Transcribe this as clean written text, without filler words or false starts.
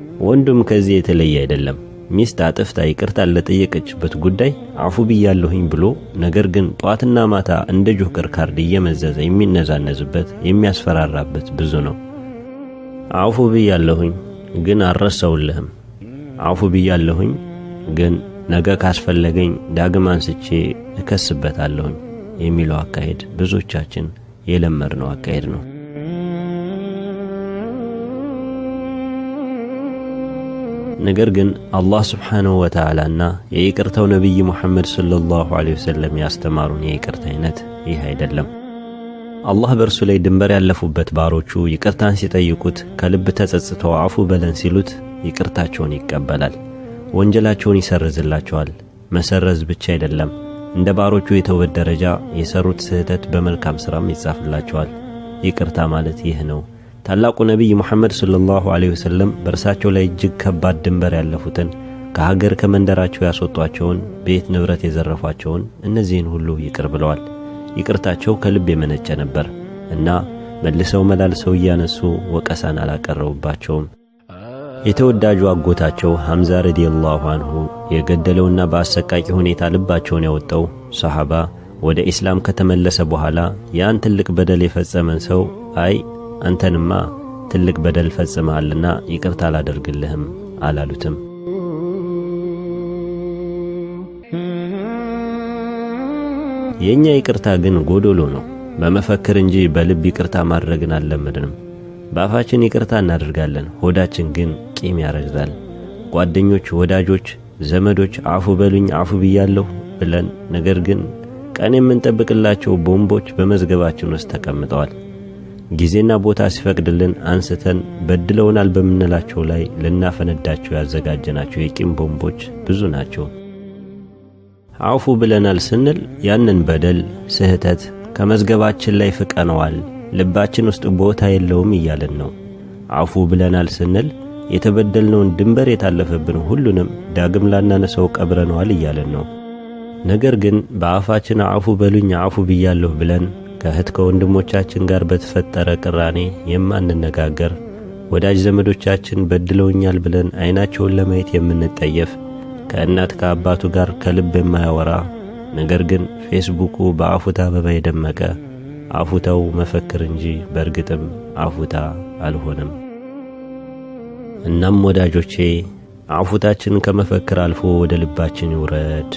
ወንዱም ከዚህ የተለየ አይደለም። ሚስት አጥፍታ ይቅርታ ለጠየቀችበት ጉዳይ አፉ ብያለሁኝ ብሎ ነገር ግን ጧትና ማታ እንደ ጆከር ካርድ እየመዘዘ የሚነዛነዝበት የሚያስፈራራበት ብዙ ነው። አፉ ብያለሁኝ ግን አልረሳውልህም፣ አፉ ብያለሁኝ ግን ነገ ካስፈለገኝ ዳግም አንስቼ እከስበታለሁኝ የሚለው አካሄድ ብዙዎቻችን የለመድነው አካሄድ ነው። ነገር ግን አላህ Subhanahu Wa Ta'ala እና የይቅርታው ነብይ ሙሐመድ ሰለላሁ ዐለይሂ ወሰለም ያስተማሩን የይቅርታ አይነት ይህ አይደለም። አላህ በእርሱ ላይ ድንበር ያለፉበት ባሮቹ ይቅርታን ሲጠይቁት ከልብ ተጸጽተው አፉ በለን ሲሉት ይቅርታቸውን ይቀበላል፣ ወንጀላቸውን ይሰርዝላቸዋል። መሰረዝ ብቻ አይደለም፣ እንደ ባሮቹ የተውበት ደረጃ የሰሩት ስህተት በመልካም ሥራም ይጻፍላቸዋል። ይቅርታ ማለት ይህ ነው። ታላቁ ነብይ ሙሐመድ ሰለላሁ ዐለይሂ ወሰለም በእርሳቸው ላይ እጅግ ከባድ ድንበር ያለፉትን ከሀገር ከመንደራቸው ያስወጧቸውን ቤት ንብረት የዘረፏቸውን እነዚህን ሁሉ ይቅር ብለዋል። ይቅርታቸው ከልብ የመነጨ ነበር እና መልሰው መላልሰው እያነሱ ወቀሳን አላቀረቡባቸውም። የተወዳጁ አጎታቸው ሐምዛ ረዲየላሁ ዐንሁ የገደለውና በአሰቃቂ ሁኔታ ልባቸውን ያወጣው ሰሃባ ወደ ኢስላም ከተመለሰ በኋላ ያን ትልቅ በደል የፈጸመን ሰው አይ አንተንማ ትልቅ በደል ፈጽመሃልና ይቅርታ አላደርግልህም አላሉትም። የኛ ይቅርታ ግን ጎዶሎ ነው። በመፈክር እንጂ በልብ ይቅርታ ማድረግን አልለመድንም። በአፋችን ይቅርታ እናደርጋለን፣ ሆዳችን ግን ቂም ያረግዛል። ጓደኞች፣ ወዳጆች፣ ዘመዶች አፉ በሉኝ አፉ ብያለሁ ብለን ነገር ግን ቀን የምንጠብቅላቸው ቦምቦች በመዝገባችን ውስጥ ተቀምጠዋል። ጊዜና ቦታ ሲፈቅድልን አንስተን በድለውናል በመነላቸው ላይ ልናፈነዳቸው ያዘጋጀናቸው የቂም ቦምቦች ብዙ ናቸው። አፉ ብለናል ስንል ያንን በደል ስህተት ከመዝገባችን ላይ ፍቀነዋል፣ ልባችን ውስጥ ቦታ የለውም እያለን ነው። አፉ ብለናል ስንል የተበደልነውን ድንበር የታለፈብን ሁሉንም ዳግም ላናነሳው ቀብረነዋል እያለን ነው። ነገር ግን በአፋችን አፉ በሉኝ አፉ ብያለሁ ብለን ከእህት ከወንድሞቻችን ጋር በተፈጠረ ቅራኔ የማንነጋገር፣ ወዳጅ ዘመዶቻችን በድለውኛል ብለን አይናቸውን ለማየት የምንጠየፍ፣ ከእናት ከአባቱ ጋር ከልብ የማያወራ ነገር ግን ፌስቡኩ በአፉታ አበባ የደመቀ አፉታው መፈክር እንጂ በእርግጥም አፉታ አልሆነም። እናም ወዳጆቼ አፉታችን ከመፈክር አልፎ ወደ ልባችን ይውረድ።